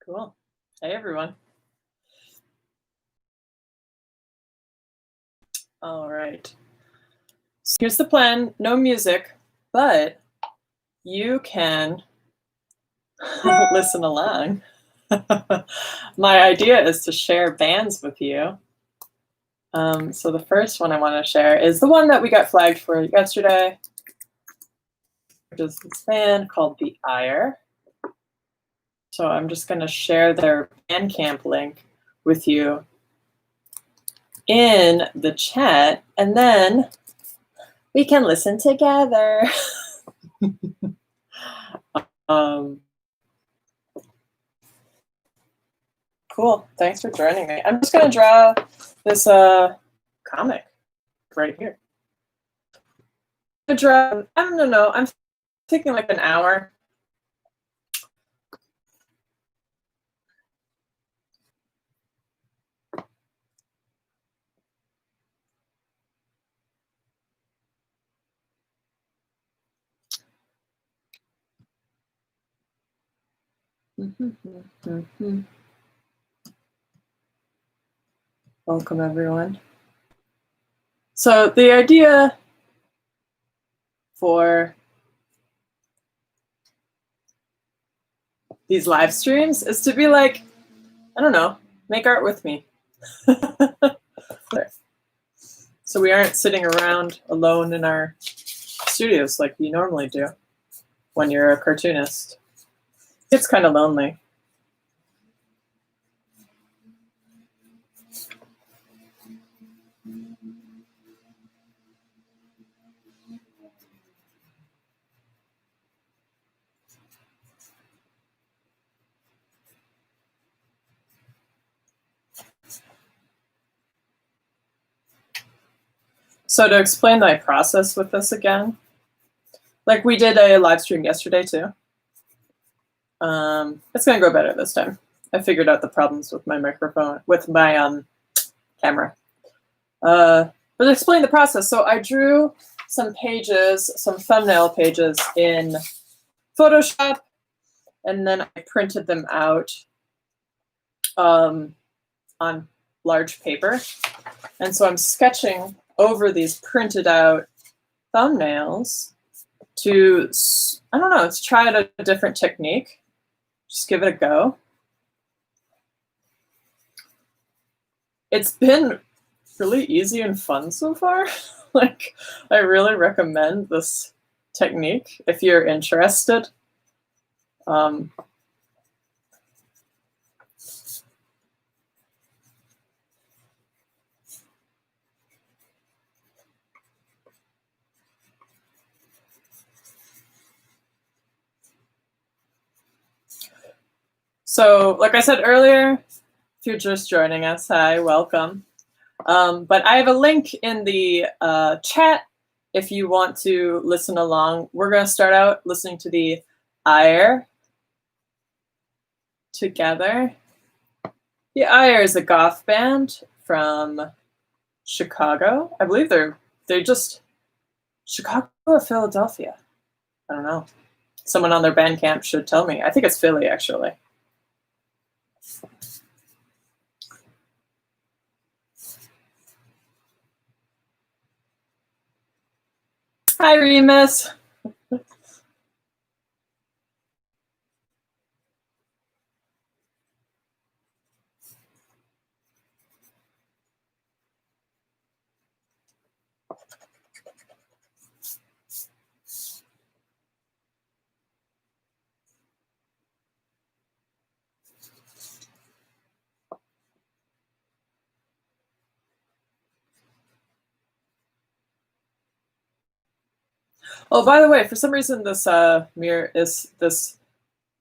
Cool. Hey, everyone. All right. So here's the plan. No music, but you can listen along. My idea is to share bands with you. So the first one I want to share is the one that we got flagged for yesterday, which is this band called The Ire. So I'm just going to share their Bandcamp link with you in the chat, and then we can listen together. Cool. Thanks for joining me. I'm just going to draw this comic right here. I don't know. I'm thinking like an hour. Welcome, everyone. So the idea for these live streams is to be like, I don't know, make art with me. So we aren't sitting around alone in our studios like you normally do when you're a cartoonist. It's kind of lonely. So to explain my process with this again, like we did a live stream yesterday too. It's gonna go better this time. I figured out the problems with my microphone, with my camera. But to explain the process, so I drew some pages, some thumbnail pages in Photoshop, and then I printed them out on large paper. And so I'm sketching over these printed out thumbnails to, I don't know, to try out a different technique. Just give it a go. It's been really easy and fun so far. Like, I really recommend this technique if you're interested. So, like I said earlier, if you're just joining us, hi, welcome. But I have a link in the chat if you want to listen along. We're going to start out listening to The Ire together. The Ire is a goth band from Chicago. I believe they're just Chicago or Philadelphia. I don't know. Someone on their Bandcamp should tell me. I think it's Philly, actually. Hi, Remus. Oh, by the way, for some reason this this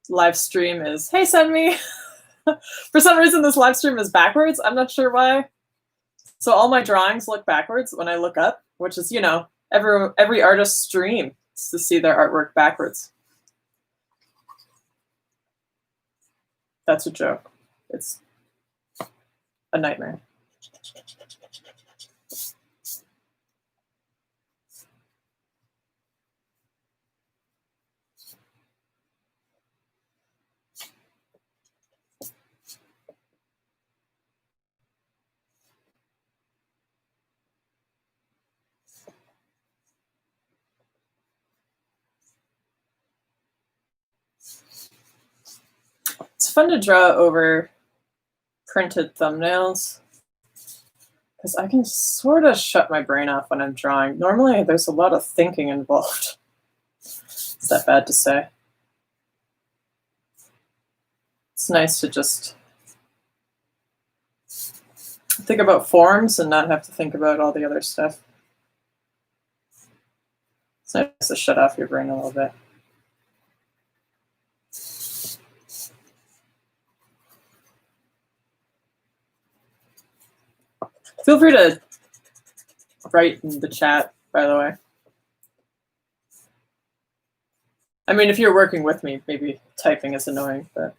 live stream is, hey, send me. For some reason this live stream is backwards. I'm not sure why. So all my drawings look backwards when I look up, which is, you know, every artist's dream is to see their artwork backwards. That's a joke. It's a nightmare. fun to draw over printed thumbnails because I can sort of shut my brain off when I'm drawing. Normally, there's a lot of thinking involved. Is that bad to say? It's nice to just think about forms and not have to think about all the other stuff. It's nice to shut off your brain a little bit. Feel free to write in the chat, by the way. I mean, if you're working with me, maybe typing is annoying, but.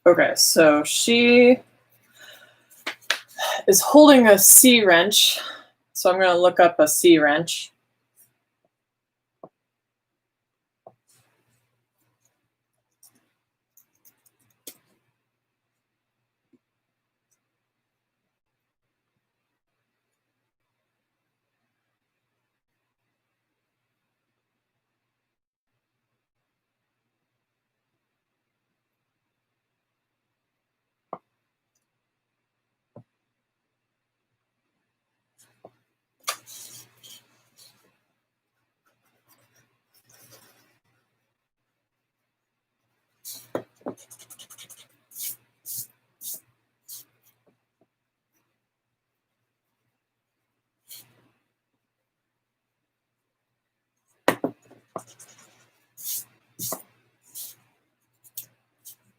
Okay, so she is holding a C wrench. So I'm going to look up a C wrench.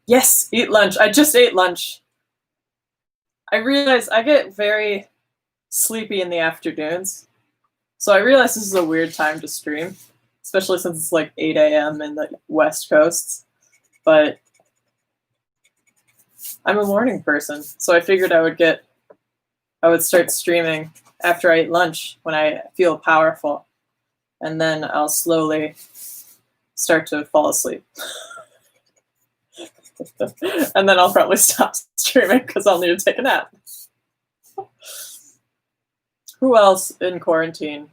Yes, eat lunch. I just ate lunch. I realize I get very sleepy in the afternoons. So I realize this is a weird time to stream, especially since it's like 8 a.m. in the West Coast. But I'm a morning person, so I figured I would start streaming after I eat lunch when I feel powerful. And then I'll slowly start to fall asleep. And then I'll probably stop streaming because I'll need to take a nap. Who else in quarantine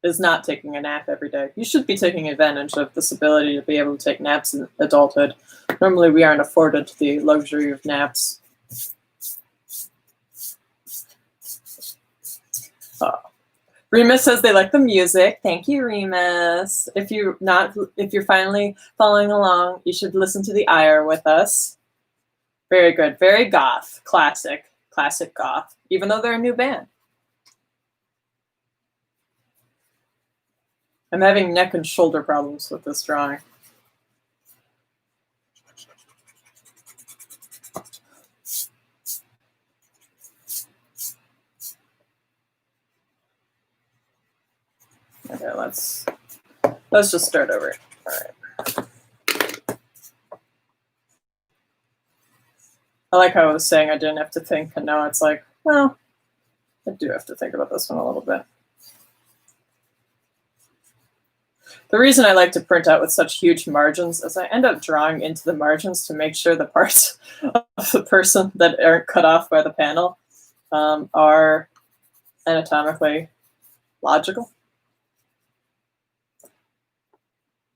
is not taking a nap every day? You should be taking advantage of this ability to be able to take naps in adulthood. Normally, we aren't afforded the luxury of naps. Remus says they like the music. Thank you, Remus. If you're finally following along, you should listen to the Ire with us. Very good. Very goth. Classic goth. Even though they're a new band. I'm having neck and shoulder problems with this drawing. Okay, let's just start over. All right. I like how I was saying I didn't have to think, and now it's like, well, I do have to think about this one a little bit. The reason I like to print out with such huge margins is I end up drawing into the margins to make sure the parts of the person that aren't cut off by the panel are anatomically logical.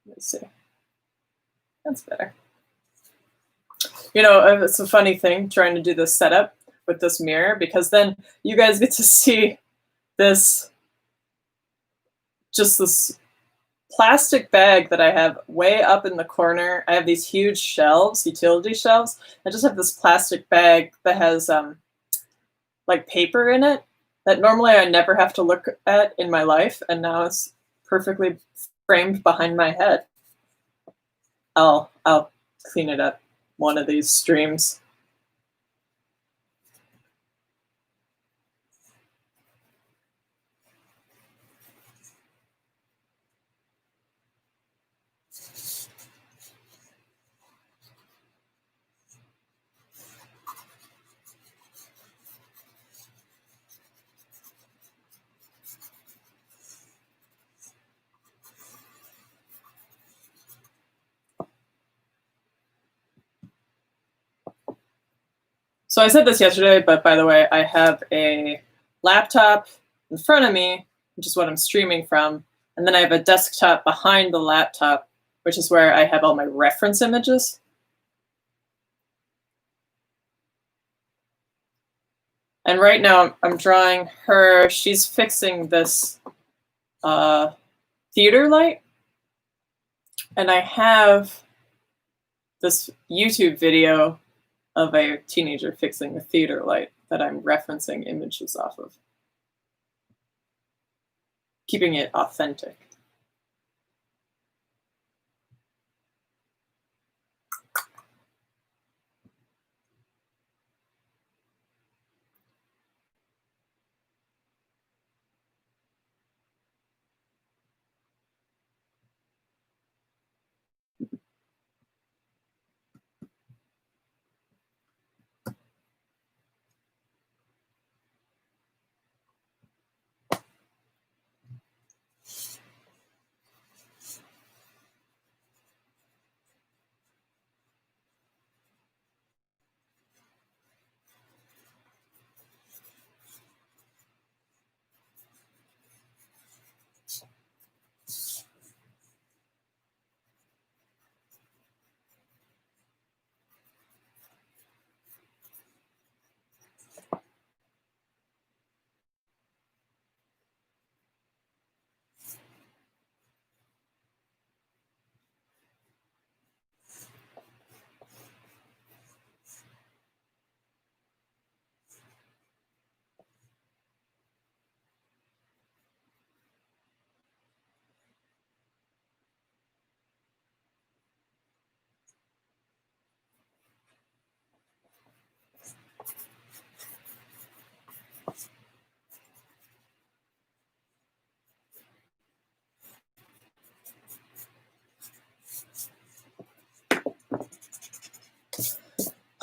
Let's see. That's better. You know, it's a funny thing trying to do this setup with this mirror, because then you guys get to see this, just this plastic bag that I have way up in the corner. I have these huge shelves, utility shelves. I just have this plastic bag that has like paper in it that normally I never have to look at in my life, and now it's perfectly framed behind my head. I'll clean it up one of these streams. So I said this yesterday, but by the way, I have a laptop in front of me, which is what I'm streaming from. And then I have a desktop behind the laptop, which is where I have all my reference images. And right now I'm drawing her. She's fixing this theater light. And I have this YouTube video of a teenager fixing the theater light that I'm referencing images off of, keeping it authentic.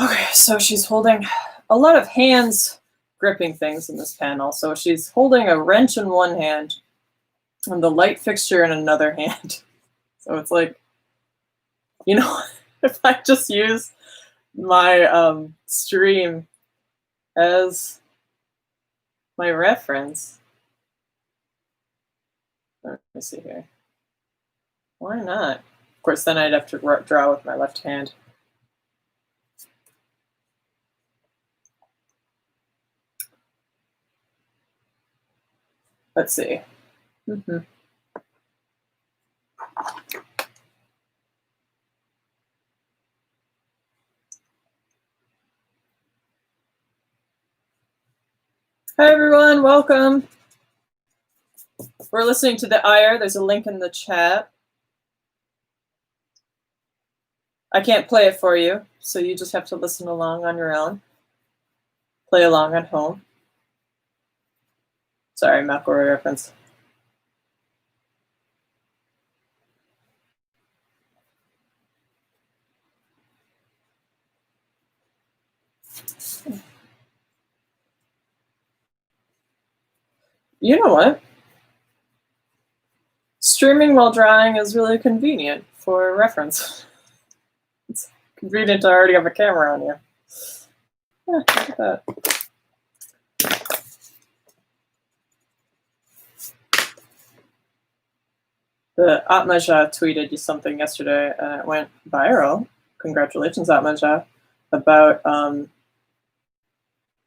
Okay, so she's holding a lot of hands gripping things in this panel. So she's holding a wrench in one hand and the light fixture in another hand. So it's like, you know, if I just use my stream as my reference, let me see here. Why not? Of course, then I'd have to draw with my left hand. Let's see. Hi, everyone. Welcome. We're listening to The Ire. There's a link in the chat. I can't play it for you, so you just have to listen along on your own. Play along at home. Sorry, McElroy reference. You know what? Streaming while drawing is really convenient for reference. It's convenient to already have a camera on you. Yeah, look at that. The Atmaja tweeted you something yesterday, and it went viral. Congratulations, Atmaja, about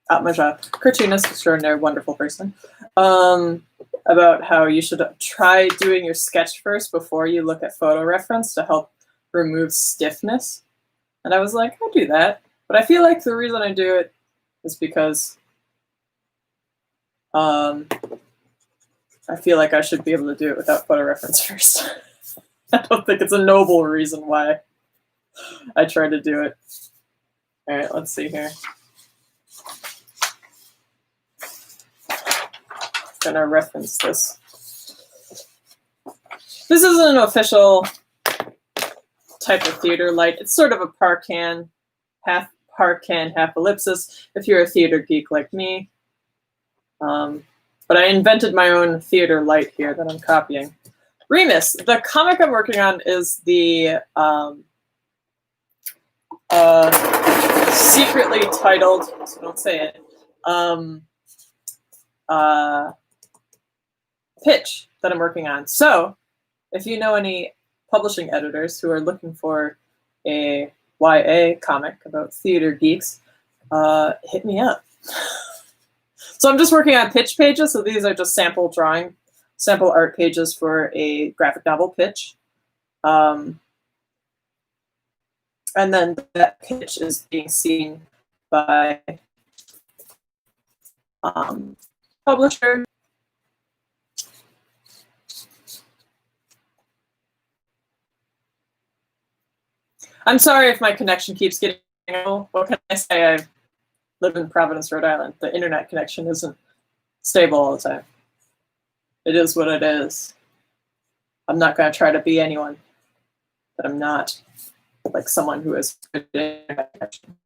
Atmaja, cartoonist, extraordinary, wonderful person, about how you should try doing your sketch first before you look at photo reference to help remove stiffness. And I was like, I do that. But I feel like the reason I do it is because I feel like I should be able to do it without photo reference first. I don't think it's a noble reason why I try to do it. All right, let's see here. I'm gonna reference this. This isn't an official type of theater light. It's sort of a parcan, half parcan, half ellipsis, if you're a theater geek like me. But I invented my own theater light here that I'm copying. Remus, the comic I'm working on is the secretly titled, so don't say it, pitch that I'm working on. So if you know any publishing editors who are looking for a YA comic about theater geeks, hit me up. So I'm just working on pitch pages. So these are just sample art pages for a graphic novel pitch. And then that pitch is being seen by publisher. I'm sorry if my connection keeps getting low. What can I say? I live in Providence, Rhode Island. The internet connection isn't stable all the time. It is what it is. I'm not going to try to be anyone, but I'm not like someone who has good internet connection.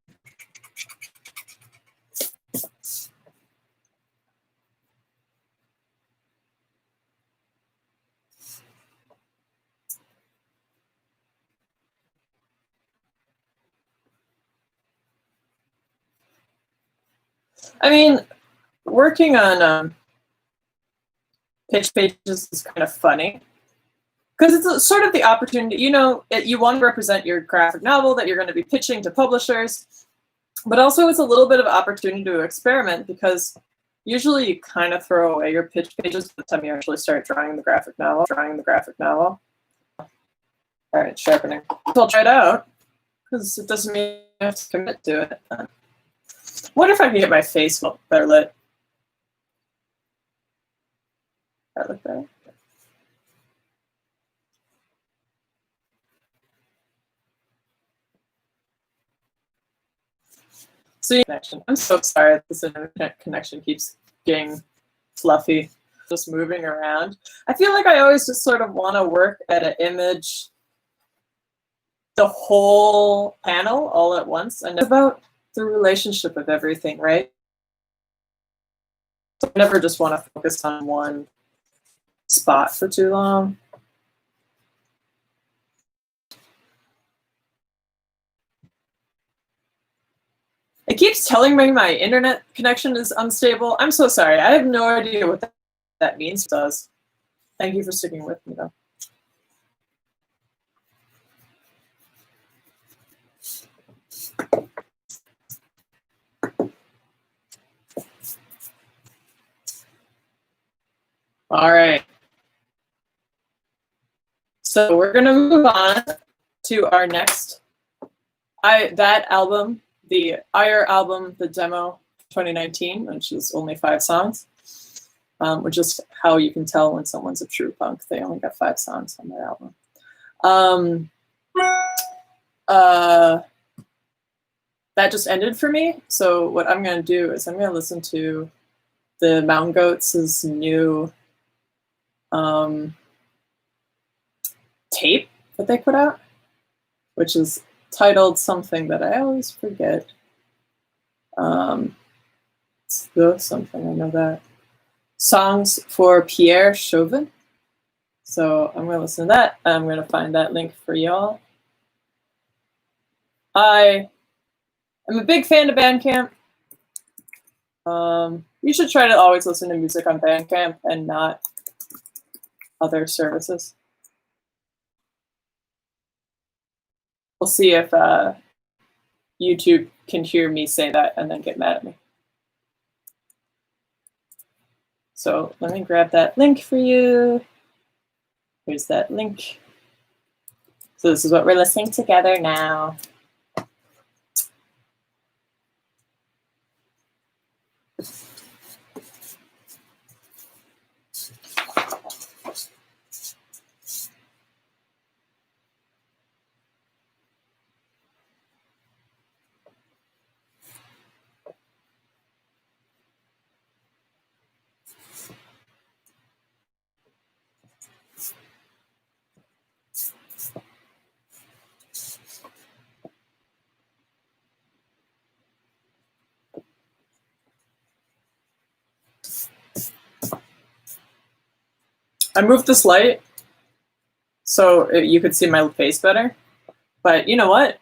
I mean, working on pitch pages is kind of funny because it's sort of the opportunity, you know, you want to represent your graphic novel that you're going to be pitching to publishers, but also it's a little bit of opportunity to experiment because usually you kind of throw away your pitch pages by the time you actually start drawing the graphic novel. All right, sharpening. So I'll try it out because it doesn't mean I have to commit to it. What if I can get my face better lit? That look better. So connection. I'm so sorry that this internet connection keeps getting fluffy, just moving around. I feel like I always just sort of want to work at an image, the whole panel all at once, and it's about the relationship of everything, right? So I never just want to focus on one spot for too long. It keeps telling me my internet connection is unstable. I'm so sorry. I have no idea what that means. Thank you for sticking with me, though. All right. So we're going to move on to our next, that album, the Ire album, the demo 2019, which is only 5 songs, which is how you can tell when someone's a true punk. They only got 5 songs on their album. That just ended for me. So what I'm going to do is I'm going to listen to the Mountain Goats' new tape that they put out, which is titled something that I always forget. It's the something, I know that. Songs for Pierre Chauvin. So I'm going to listen to that. I'm going to find that link for y'all. I am a big fan of Bandcamp. You should try to always listen to music on Bandcamp and not other services. We'll see if YouTube can hear me say that and then get mad at me. So let me grab that link for you. Here's that link. So this is what we're listening together now. I moved this light so you could see my face better. But you know what?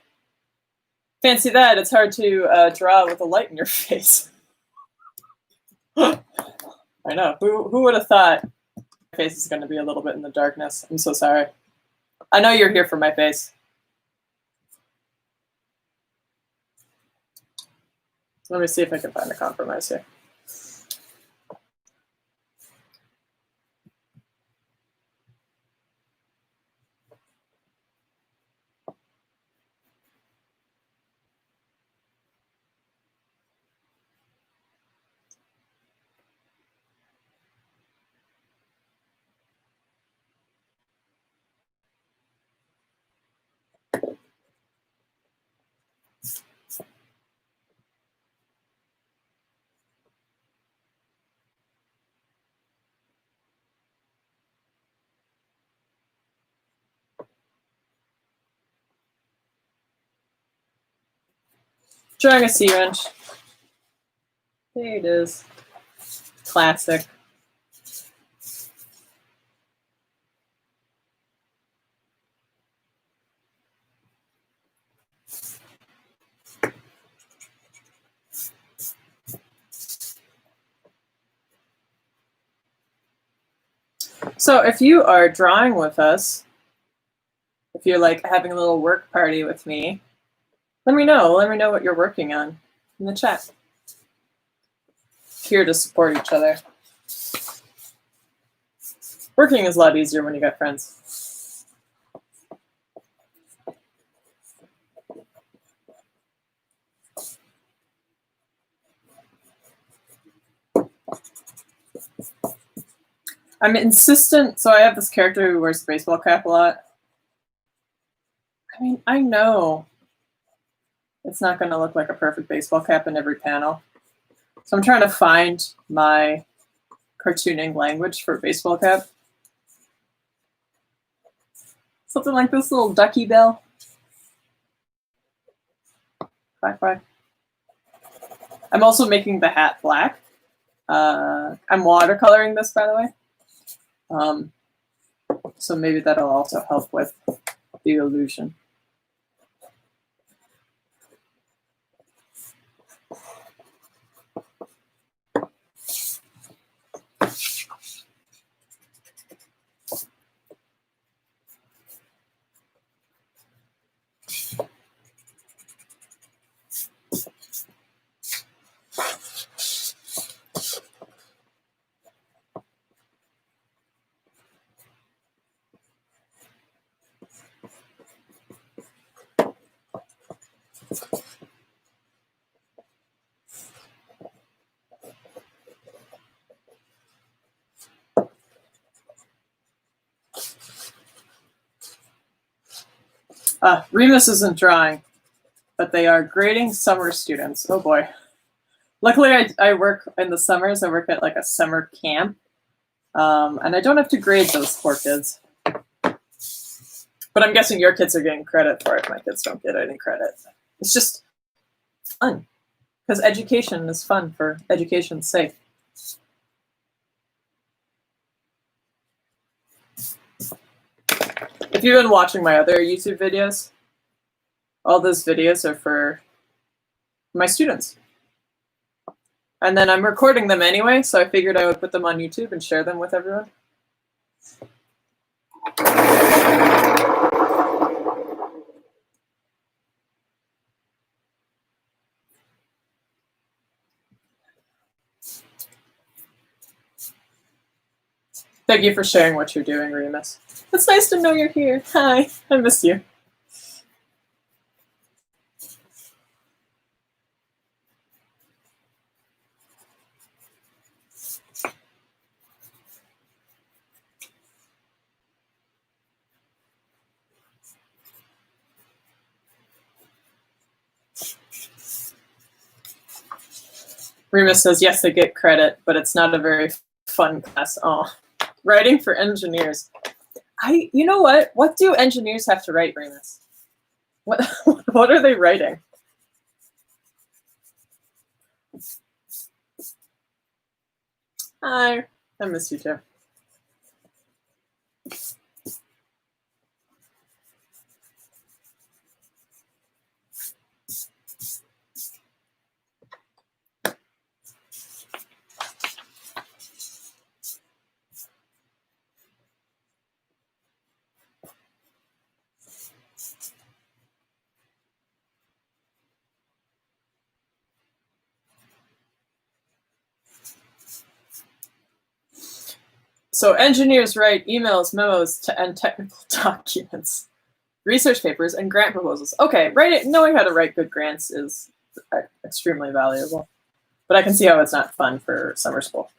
Fancy that, it's hard to draw with a light in your face. I know, who would have thought my face is going to be a little bit in the darkness? I'm so sorry. I know you're here for my face. Let me see if I can find a compromise here. Drawing a sea wrench. There it is. Classic. So if you are drawing with us, if you're like having a little work party with me, let me know. Let me know what you're working on in the chat. Here to support each other. Working is a lot easier when you got friends. I'm insistent. So I have this character who wears a baseball cap a lot. I mean, I know it's not going to look like a perfect baseball cap in every panel. So I'm trying to find my cartooning language for a baseball cap. Something like this little ducky bell. Quack, quack. I'm also making the hat black. I'm watercoloring this, by the way. So maybe that'll also help with the illusion. Remus isn't drawing, but they are grading summer students. Oh boy. Luckily, I work in the summers. I work at like a summer camp. And I don't have to grade those poor kids. But I'm guessing your kids are getting credit for it. My kids don't get any credit. It's just fun. Because education is fun for education's sake. If you've been watching my other YouTube videos, all those videos are for my students. And then I'm recording them anyway, so I figured I would put them on YouTube and share them with everyone. Thank you for sharing what you're doing, Remus. It's nice to know you're here. Hi, I miss you. Remus says, yes, they get credit, but it's not a very fun class. Oh, writing for engineers. You know what? What do engineers have to write, Remus? What are they writing? Hi, I miss you too. So engineers write emails, memos, and technical documents, research papers, and grant proposals. Okay, knowing how to write good grants is extremely valuable, but I can see how it's not fun for summer school.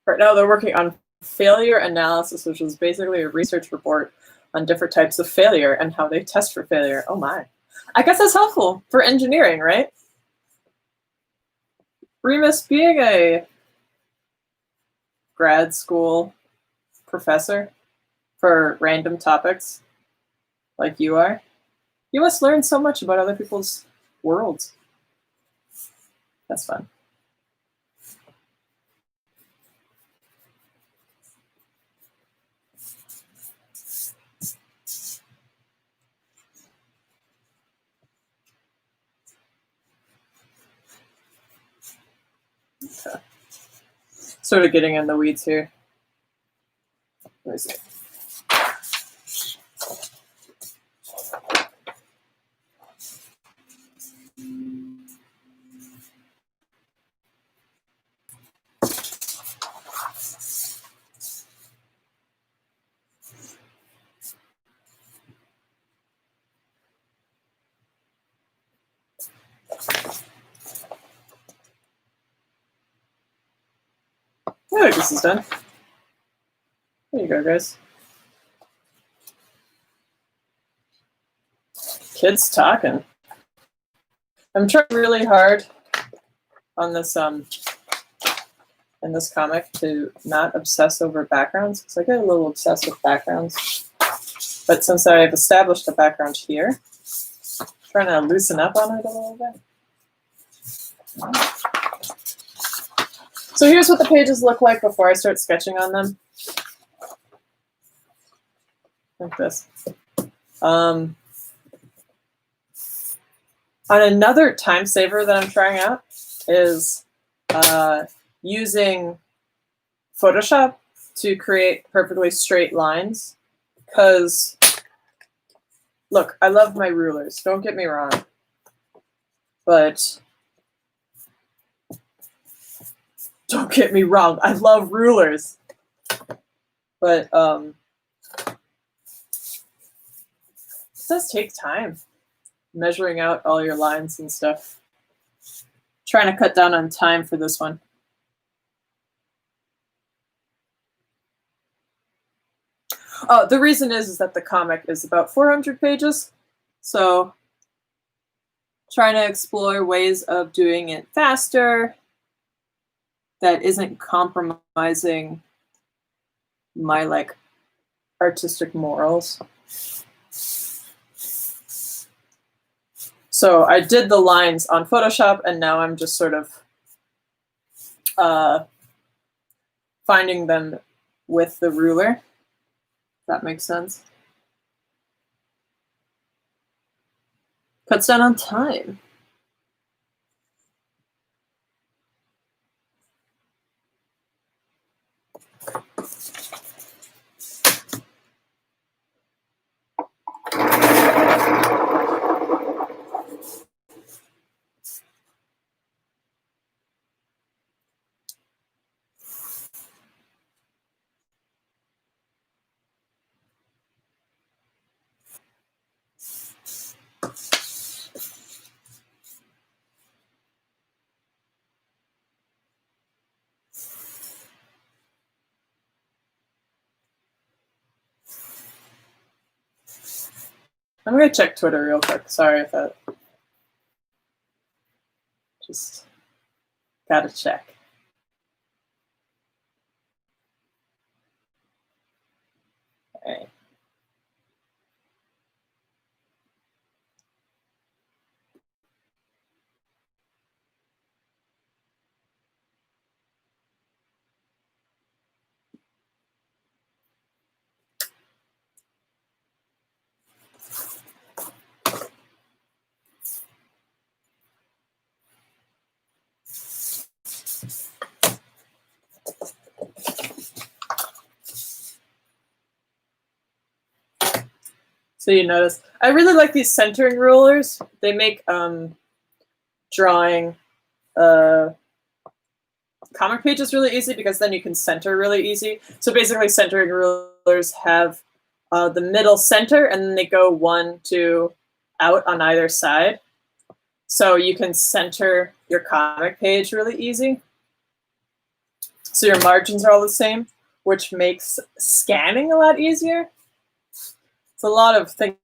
Right now they're working on failure analysis, which is basically a research report on different types of failure and how they test for failure. Oh my. I guess that's helpful for engineering, right? Remus, being a grad school professor for random topics like you are, you must learn so much about other people's worlds. That's fun. Okay. Sort of getting in the weeds here. Let me see. I think this is done. There you go, guys. Kids talking. I'm trying really hard on this in this comic to not obsess over backgrounds, because I get a little obsessed with backgrounds. But since I've established a background here, I'm trying to loosen up on it a little bit. So here's what the pages look like before I start sketching on them. Like this. On another time saver that I'm trying out is using Photoshop to create perfectly straight lines. Because, look, I love my rulers, don't get me wrong. But, don't get me wrong, I love rulers. But, it does take time. Measuring out all your lines and stuff. Trying to cut down on time for this one. The reason is that the comic is about 400 pages. So trying to explore ways of doing it faster that isn't compromising my artistic morals. So I did the lines on Photoshop, and now I'm just sort of finding them with the ruler. If that makes sense. Cuts down on time. I'm going to check Twitter real quick. Sorry if that... Just gotta check. Okay. So you notice, I really like these centering rulers. They make drawing comic page is really easy because then you can center really easy. So basically centering rulers have the middle center, and then they go 1, 2 out on either side. So you can center your comic page really easy. So your margins are all the same, which makes scanning a lot easier. It's a lot of things.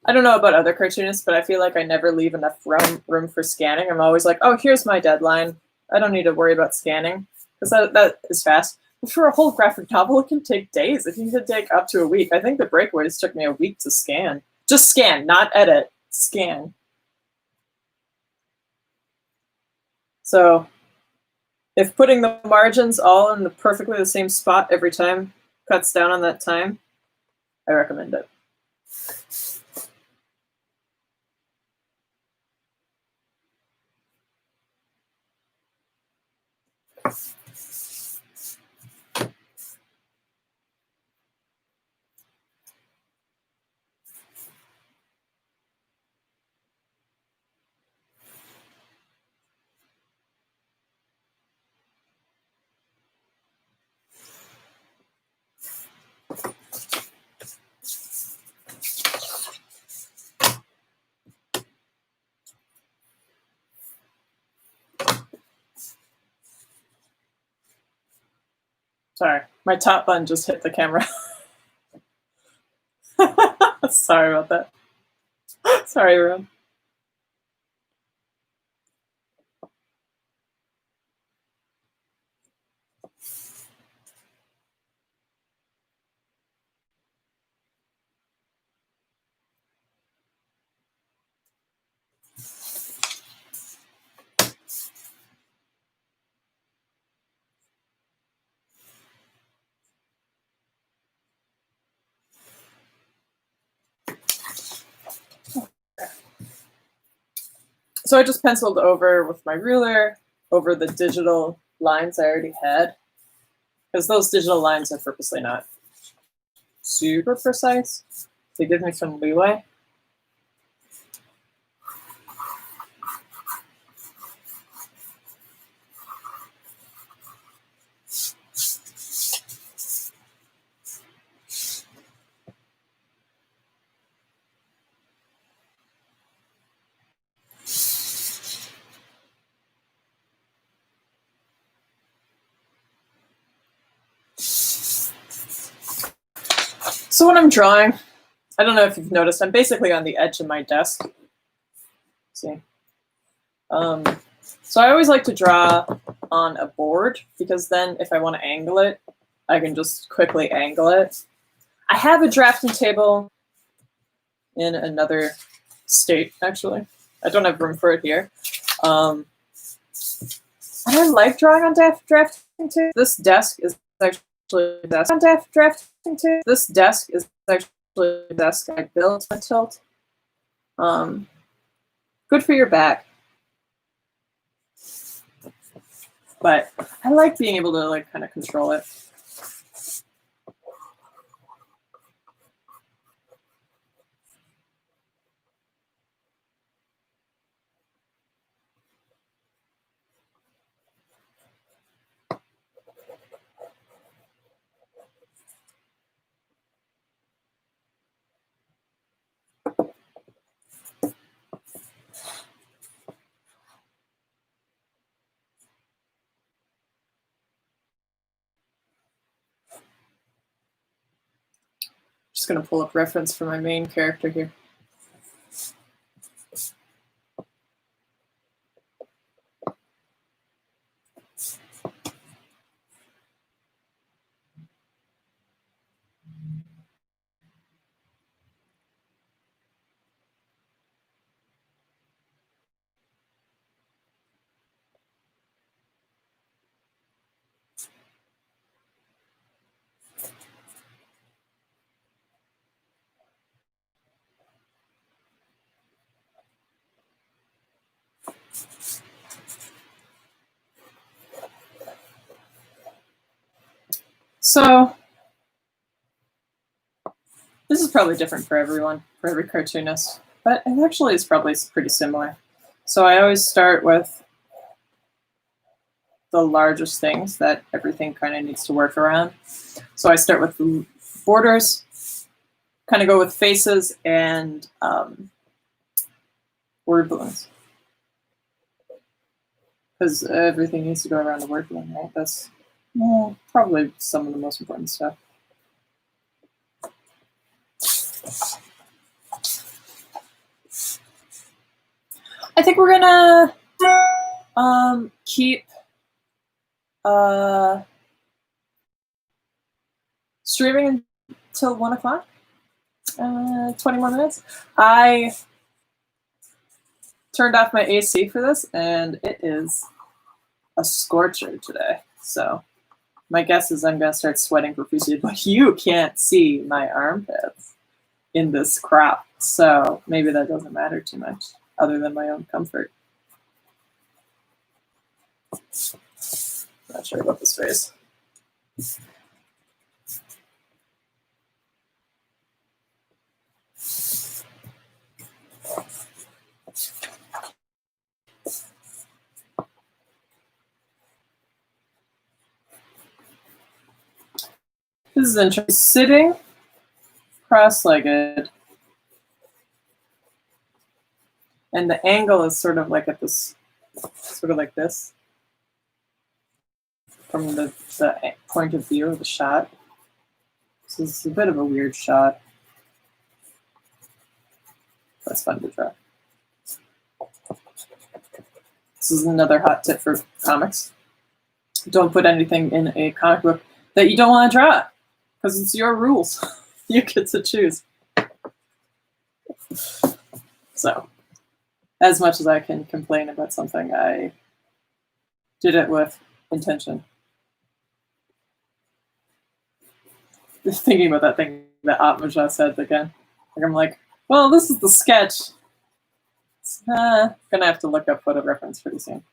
I don't know about other cartoonists, but I feel like I never leave enough room for scanning. I'm always like, oh, here's my deadline. I don't need to worry about scanning, because that is fast. But for a whole graphic novel, it can take days. It can take up to a week. I think the Breakaways took me a week to scan. Just scan, not edit. Scan. So if putting the margins all in perfectly the same spot every time cuts down on that time, I recommend it. Sorry, my top button just hit the camera. Sorry about that. Sorry, everyone. So I just penciled over with my ruler over the digital lines I already had, because those digital lines are purposely not super precise. They give me some leeway. So when I'm drawing, I don't know if you've noticed, I'm basically on the edge of my desk. See? So I always like to draw on a board, because then if I want to angle it, I can just quickly angle it. I have a drafting table in another state, actually. I don't have room for it here. And I like drawing on drafting table. This desk is actually a desk on drafting table. This desk is actually a desk I built on Tilt. Good for your back. But I like being able to kind of control it. Just going to pull up reference for my main character here. So this is probably different for everyone, for every cartoonist, but it actually is probably pretty similar. So I always start with the largest things that everything kind of needs to work around. So I start with the borders, kind of go with faces and word balloons. Because everything needs to go around the word balloon, right? That's probably some of the most important stuff. I think we're gonna keep streaming until 1 o'clock. 20 more minutes. I turned off my AC for this, and it is a scorcher today. So my guess is I'm gonna start sweating profusely, but you can't see my armpits in this crop, so maybe that doesn't matter too much, other than my own comfort. Not sure about this face. This is interesting. Sitting cross-legged, and the angle is sort of like at this, sort of like this, from the point of view of the shot. So this is a bit of a weird shot. That's fun to draw. This is another hot tip for comics. Don't put anything in a comic book that you don't want to draw, because it's your rules. You get to choose. So, as much as I can complain about something, I did it with intention. Just thinking about that thing that Atmaja said again. Like, I'm like, well, this is the sketch. Gonna have to look up photo reference pretty soon.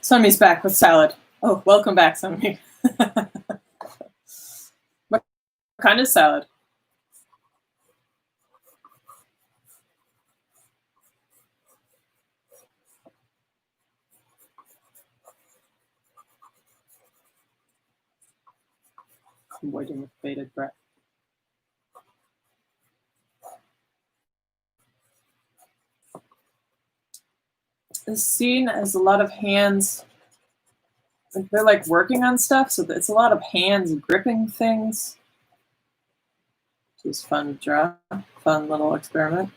Sunmi's back with salad. Oh, welcome back, Sunmi. What kind of salad? I'm waiting with bated breath. This scene has a lot of hands. They're like working on stuff, so it's a lot of hands gripping things. Which is fun to draw. Fun little experiment.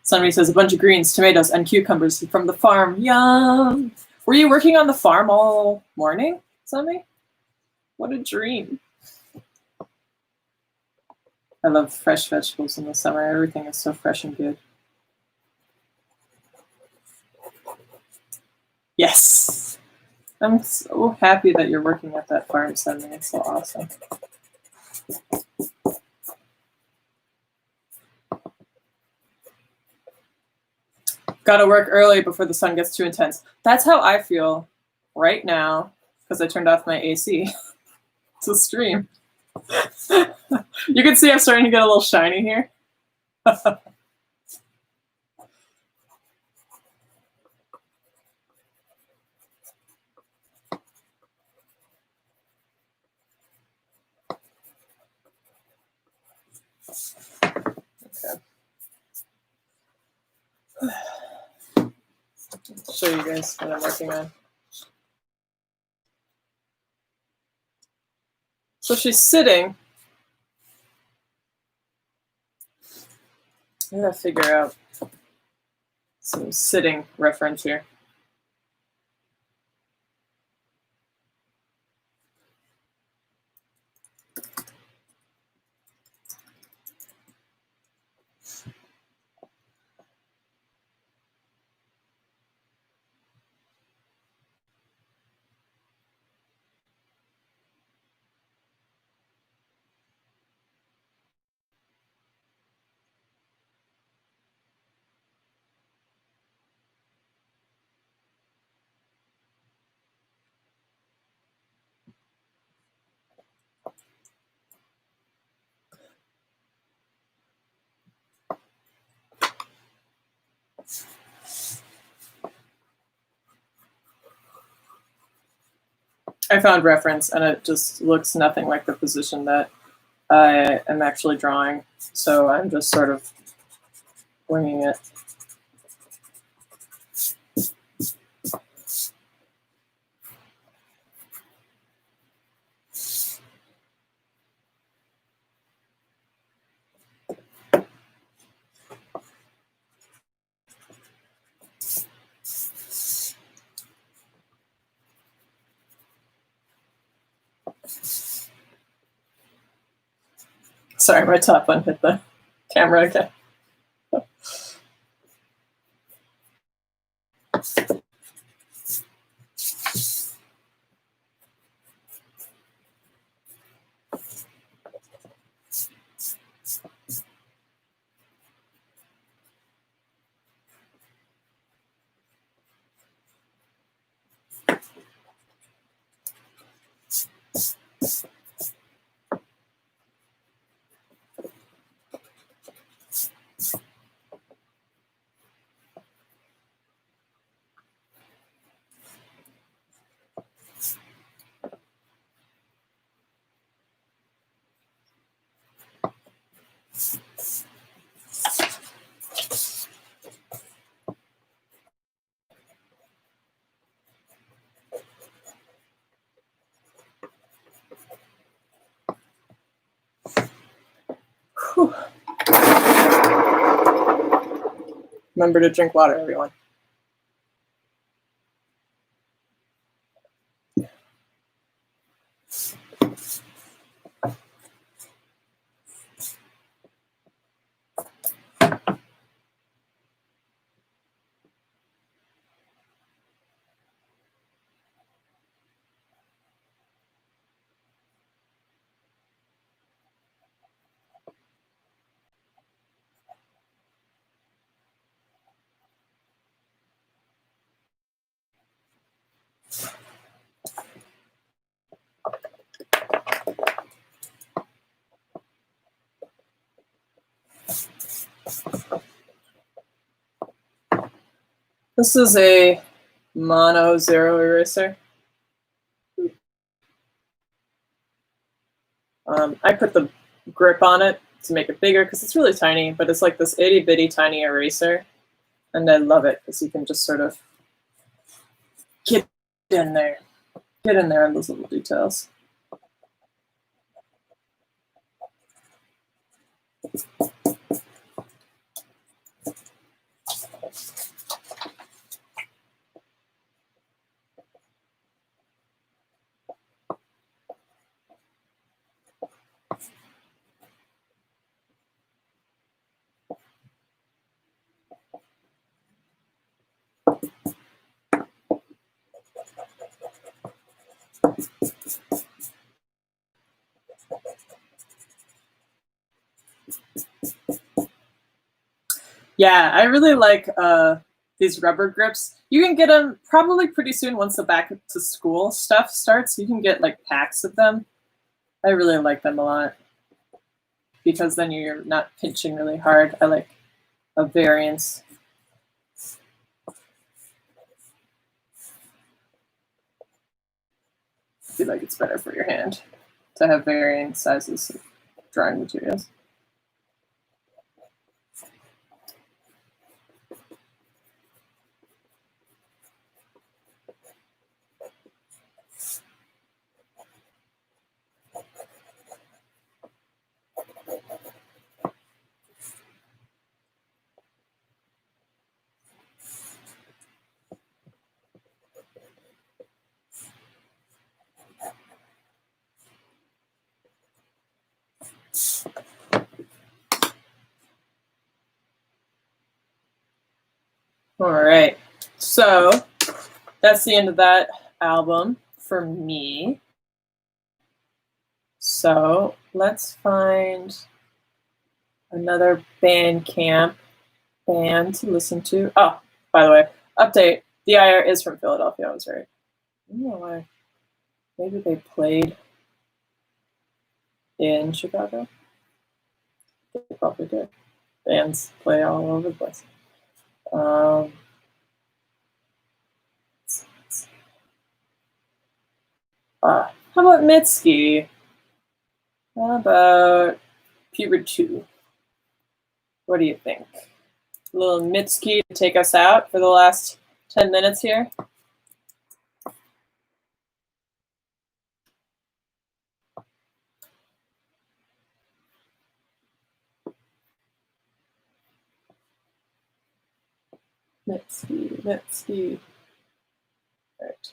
Sunmi says a bunch of greens, tomatoes, and cucumbers from the farm. Yum! Were you working on the farm all morning, Sunmi? What a dream. I love fresh vegetables in the summer. Everything is so fresh and good. Yes! I'm so happy that you're working at that farm, Sunmi. It's so awesome. Gotta work early before the sun gets too intense. That's how I feel right now, because I turned off my AC to stream. You can see I'm starting to get a little shiny here. Okay. show you guys what I'm working on. So she's sitting. I gotta figure out some sitting reference here. I found reference, and it just looks nothing like the position that I am actually drawing. So I'm just sort of winging it. Sorry, my top one hit the camera again. Whew. Remember to drink water, everyone. This is a mono zero eraser. I put the grip on it to make it bigger because it's really tiny, but it's like this itty bitty tiny eraser. And I love it because you can just sort of get in there on those little details. Yeah, I really like these rubber grips. You can get them probably pretty soon once the back to school stuff starts. You can get like packs of them. I really like them a lot because then you're not pinching really hard. I like a variance. I feel like it's better for your hand to have varying sizes of drawing materials. All right, so that's the end of that album for me. So let's find another Bandcamp band to listen to. Oh, by the way, update. The IR is from Philadelphia. I was right. I don't know why. Maybe they played in Chicago. They probably did. Bands play all over the place. How about Mitski? How about Puber 2? What do you think? A little Mitski to take us out for the last 10 minutes here. Mitski. All right.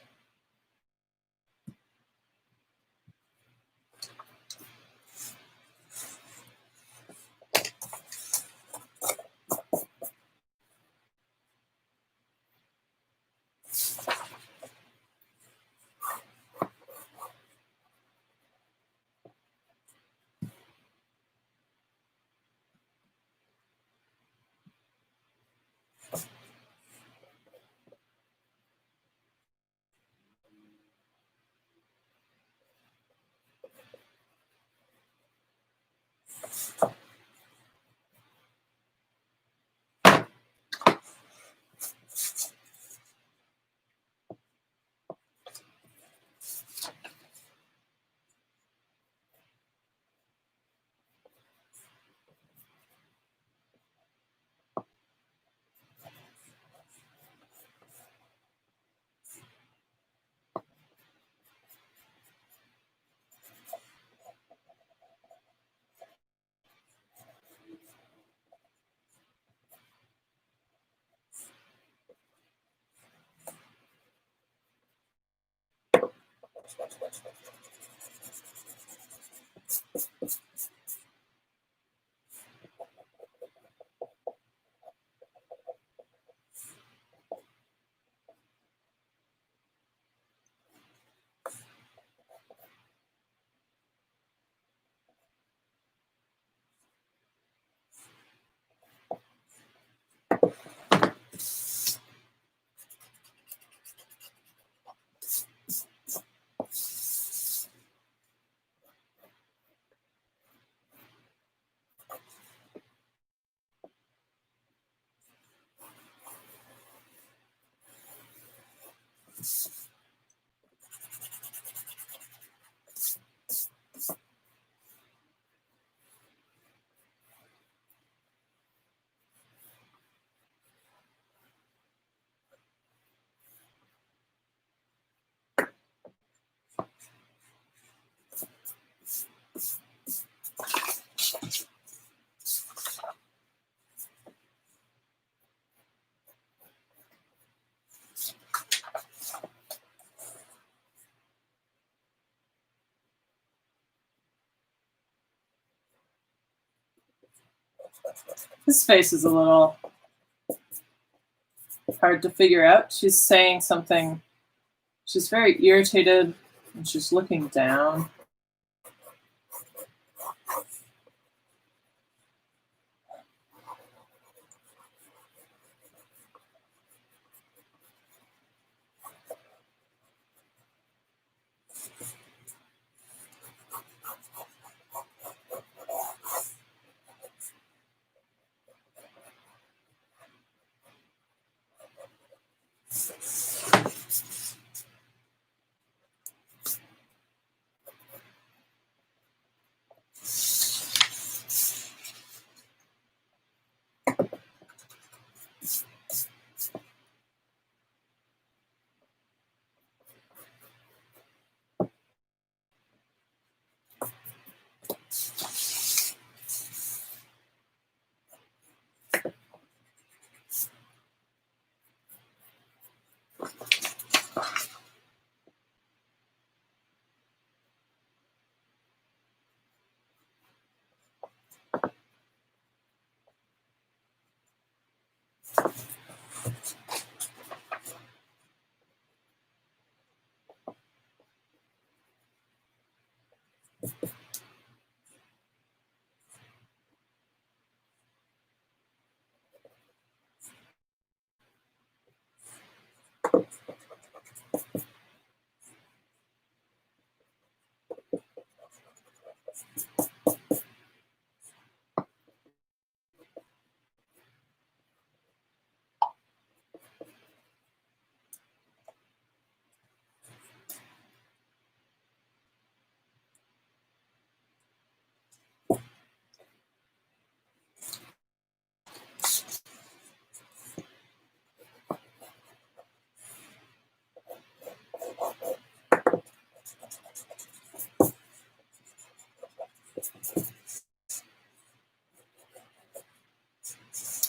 His face is a little hard to figure out. She's saying something. She's very irritated and she's looking down.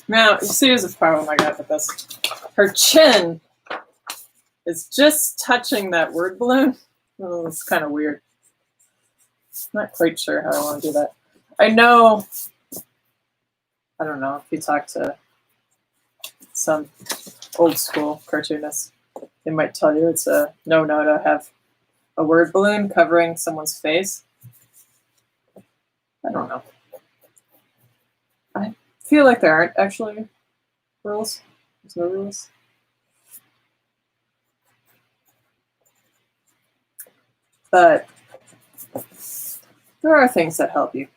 Now, you see, there's a problem I got with this. Her chin is just touching that word balloon. Oh, it's kind of weird. Not quite sure how I want to do that. I know, I don't know, if you talk to some old school cartoonists, they might tell you it's a no-no to have a word balloon covering someone's face. I don't know. I feel like there aren't actually rules. There's no rules. But there are things that help you.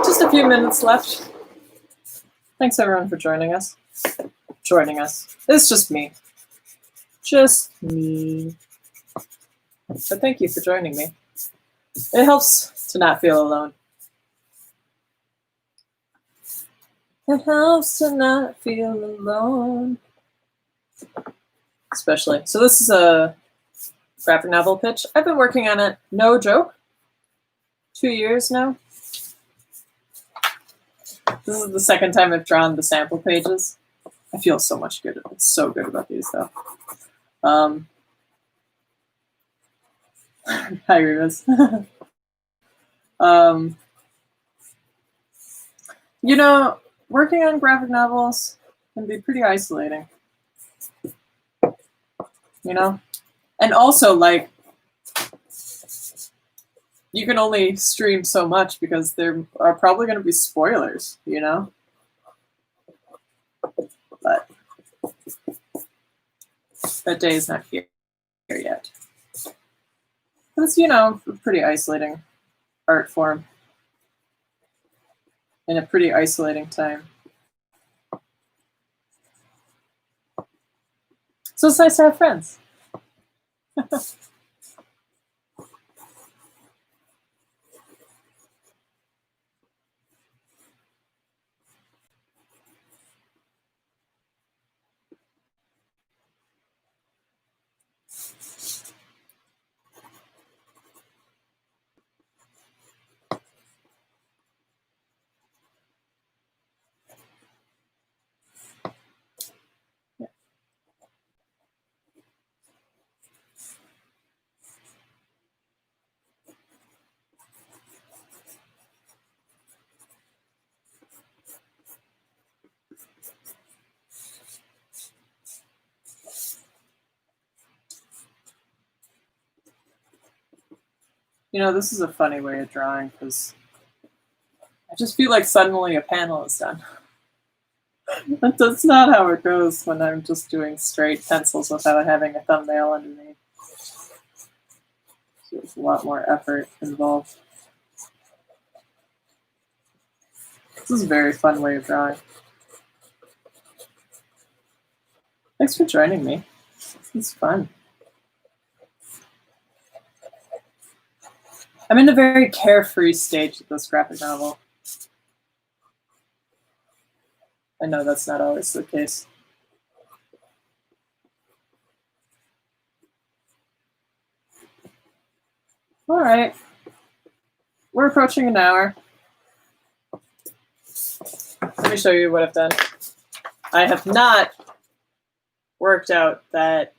Just a few minutes left. Thanks everyone for joining us. It's just me. Just me. But thank you for joining me. It helps to not feel alone. It helps to not feel alone. Especially. So this is a graphic novel pitch. I've been working on it, no joke, 2 years now. This is the second time I've drawn the sample pages. I feel so much good. It's so good about these though. Hi, Rivas. You know, working on graphic novels can be pretty isolating. You know? And also, like, you can only stream so much because there are probably going to be spoilers, you know? But that day is not here yet. It's, you know, a pretty isolating art form in a pretty isolating time. So it's nice to have friends. You know, this is a funny way of drawing because I just feel like suddenly a panel is done. That's not how it goes when I'm just doing straight pencils without having a thumbnail underneath. So there's a lot more effort involved. This is a very fun way of drawing. Thanks for joining me. It's fun. I'm in a very carefree stage of this graphic novel. I know that's not always the case. All right. We're approaching an hour. Let me show you what I've done. I have not worked out that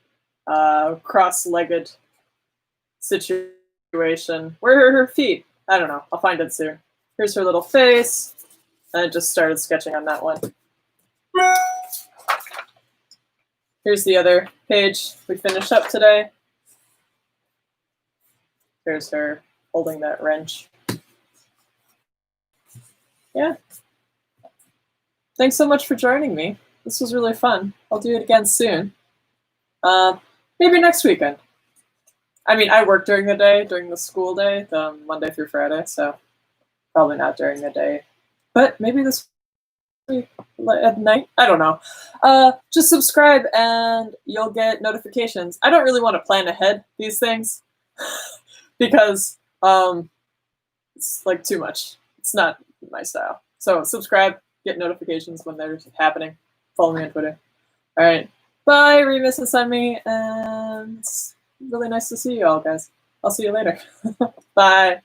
cross-legged situation. Where are her feet? I don't know. I'll find it soon. Here's her little face. And I just started sketching on that one. Here's the other page we finished up today. Here's her holding that wrench. Yeah. Thanks so much for joining me. This was really fun. I'll do it again soon. Maybe next weekend. I mean, I work during the day, during the school day, the Monday through Friday, so probably not during the day. But maybe this week at night? I don't know. Just subscribe and you'll get notifications. I don't really want to plan ahead these things because it's like too much. It's not my style. So subscribe, get notifications when they're happening. Follow me on Twitter. All right. Bye, Remus and Sunmi, and it's really nice to see you all, guys. I'll see you later. Bye.